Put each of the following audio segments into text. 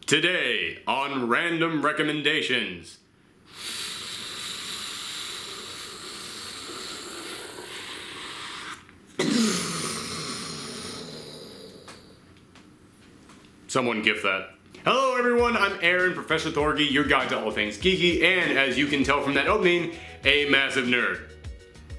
Today on Random Recommendations. Someone gift that. Hello everyone, I'm Aaron, Professor Thorgy, your guide to all things geeky, and as you can tell from that opening, a massive nerd.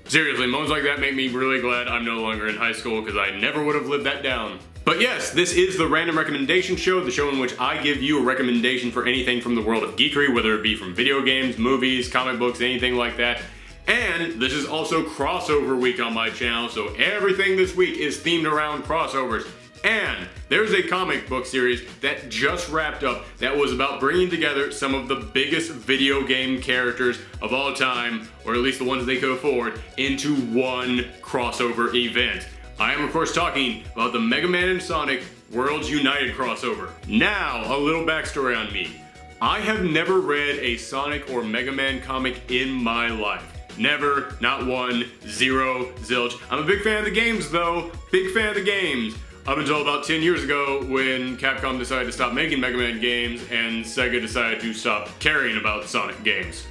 Seriously, moments like that make me really glad I'm no longer in high school because I never would have lived that down. But yes, this is the Random Recommendation Show, the show in which I give you a recommendation for anything from the world of geekery, whether it be from video games, movies, comic books, anything like that. And this is also crossover week on my channel, so everything this week is themed around crossovers. And there's a comic book series that just wrapped up that was about bringing together some of the biggest video game characters of all time, or at least the ones they could afford, into one crossover event. I am of course talking about the Mega Man and Sonic Worlds United crossover. Now, a little backstory on me. I have never read a Sonic or Mega Man comic in my life. Never, not one, zero, zilch. I'm a big fan of the games though, big fan of the games. Up until about 10 years ago when Capcom decided to stop making Mega Man games and Sega decided to stop caring about Sonic games.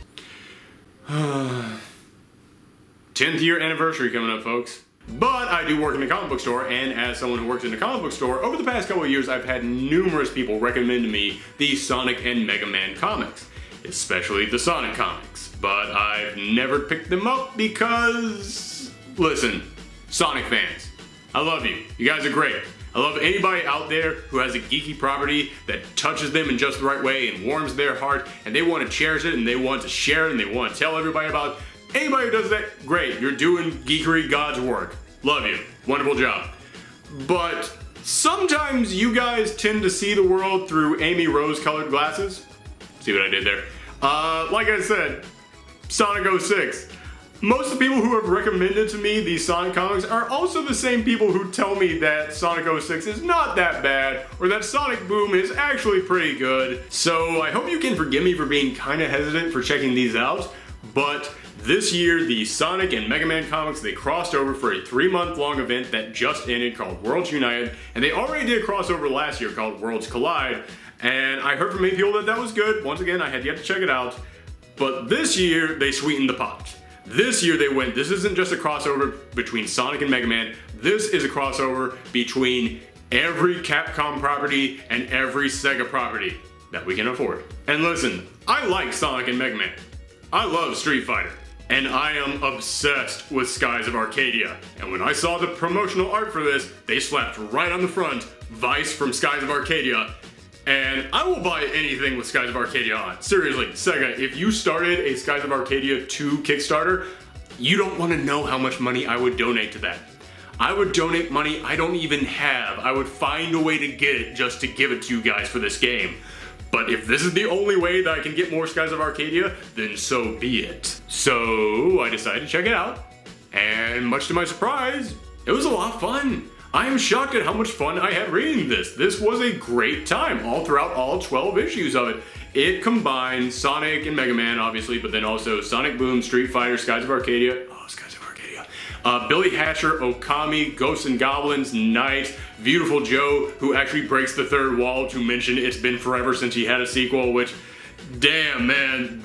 10th year anniversary coming up, folks. But I do work in a comic book store, and as someone who works in a comic book store, over the past couple of years I've had numerous people recommend to me the Sonic and Mega Man comics, especially the Sonic comics. But I've never picked them up because, listen, Sonic fans, I love you. You guys are great. I love anybody out there who has a geeky property that touches them in just the right way and warms their heart, and they want to cherish it, and they want to share it, and they want to tell everybody about it. Anybody who does that, great. You're doing geekery God's work. Love you. Wonderful job. But sometimes you guys tend to see the world through Amy Rose-colored glasses. See what I did there? Like I said, Sonic 06. Most of the people who have recommended to me these Sonic comics are also the same people who tell me that Sonic 06 is not that bad, or that Sonic Boom is actually pretty good. So I hope you can forgive me for being kind of hesitant for checking these out, but this year, the Sonic and Mega Man comics, they crossed over for a 3-month-long event that just ended called Worlds United, and they already did a crossover last year called Worlds Collide, and I heard from many people that that was good. Once again, I had yet to check it out, but this year, they sweetened the pot. This year they went, this isn't just a crossover between Sonic and Mega Man, this is a crossover between every Capcom property and every Sega property that we can afford. And listen, I like Sonic and Mega Man. I love Street Fighter. And I am obsessed with Skies of Arcadia. And when I saw the promotional art for this, they slapped right on the front, Vice from Skies of Arcadia. And I will buy anything with Skies of Arcadia on. Seriously, Sega, if you started a Skies of Arcadia 2 Kickstarter, you don't want to know how much money I would donate to that. I would donate money I don't even have. I would find a way to get it just to give it to you guys for this game. But if this is the only way that I can get more Skies of Arcadia, then so be it. So I decided to check it out, and much to my surprise, it was a lot of fun. I am shocked at how much fun I had reading this. This was a great time all throughout all 12 issues of it. It combined Sonic and Mega Man, obviously, but then also Sonic Boom, Street Fighter, Skies of Arcadia, Billy Hatcher, Okami, Ghosts and Goblins, Knight, Beautiful Joe, who actually breaks the third wall to mention it's been forever since he had a sequel, which, damn man,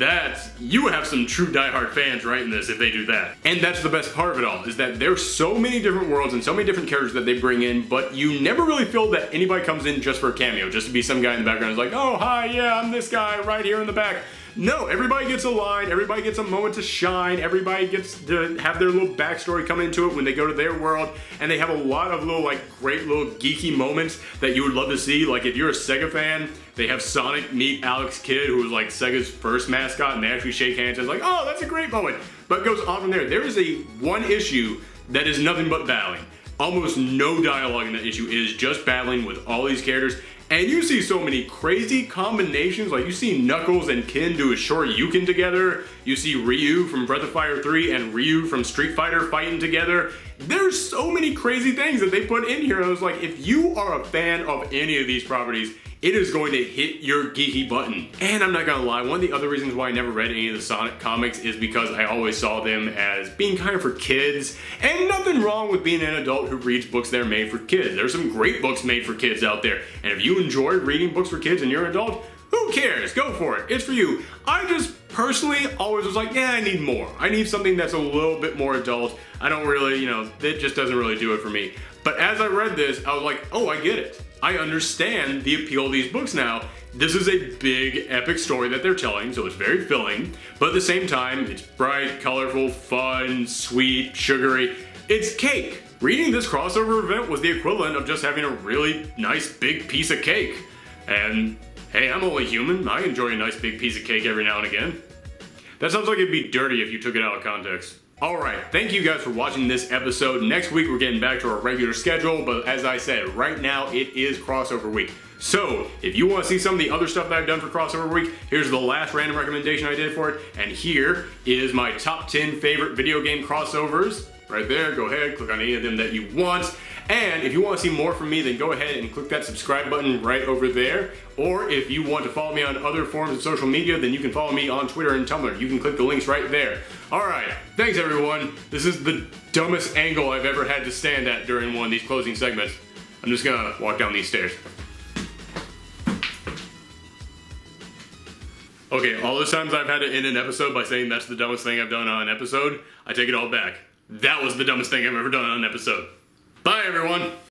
you have some true diehard fans writing this if they do that. And that's the best part of it all, is that there's so many different worlds and so many different characters that they bring in, but you never really feel that anybody comes in just for a cameo, just to be some guy in the background who's like, oh hi, yeah, I'm this guy right here in the back. No, everybody gets a line, everybody gets a moment to shine, everybody gets to have their little backstory come into it when they go to their world, and they have a lot of little, great little geeky moments that you would love to see. Like, if you're a Sega fan, they have Sonic meet Alex Kidd, who was Sega's first mascot, and they actually shake hands, and it's like, oh, that's a great moment. But it goes on from there. There is one issue that is nothing but battling. Almost no dialogue in that issue. It is just battling with all these characters. And you see so many crazy combinations, like you see Knuckles and Ken do a Shoryuken together, you see Ryu from Breath of Fire 3 and Ryu from Street Fighter fighting together. There's so many crazy things that they put in here, and I was like, if you are a fan of any of these properties, it is going to hit your geeky button. And I'm not gonna lie, one of the other reasons why I never read any of the Sonic comics is because I always saw them as being kind of for kids, and nothing wrong with being an adult who reads books that are made for kids. There's some great books made for kids out there, and if you enjoy reading books for kids and you're an adult, who cares? Go for it. It's for you. I just personally always was like, yeah, I need more. I need something that's a little bit more adult. I don't really, it just doesn't really do it for me. But as I read this, I was like, oh, I get it. I understand the appeal of these books now. This is a big, epic story that they're telling, so it's very filling. But at the same time, it's bright, colorful, fun, sweet, sugary. It's cake. Reading this crossover event was the equivalent of just having a really nice big piece of cake. And hey, I'm only human. I enjoy a nice big piece of cake every now and again. That sounds like it'd be dirty if you took it out of context. Alright, thank you guys for watching this episode. Next week we're getting back to our regular schedule, but as I said, right now it is crossover week. So, if you want to see some of the other stuff that I've done for crossover week, here's the last random recommendation I did for it, and here is my top 10 favorite video game crossovers. Right there, go ahead, click on any of them that you want. And if you want to see more from me, then go ahead and click that subscribe button right over there. Or if you want to follow me on other forms of social media, then you can follow me on Twitter and Tumblr. You can click the links right there. Alright, thanks everyone. This is the dumbest angle I've ever had to stand at during one of these closing segments. I'm just gonna walk down these stairs. Okay, all those times I've had to end an episode by saying that's the dumbest thing I've done on an episode, I take it all back. That was the dumbest thing I've ever done on an episode. Bye, everyone.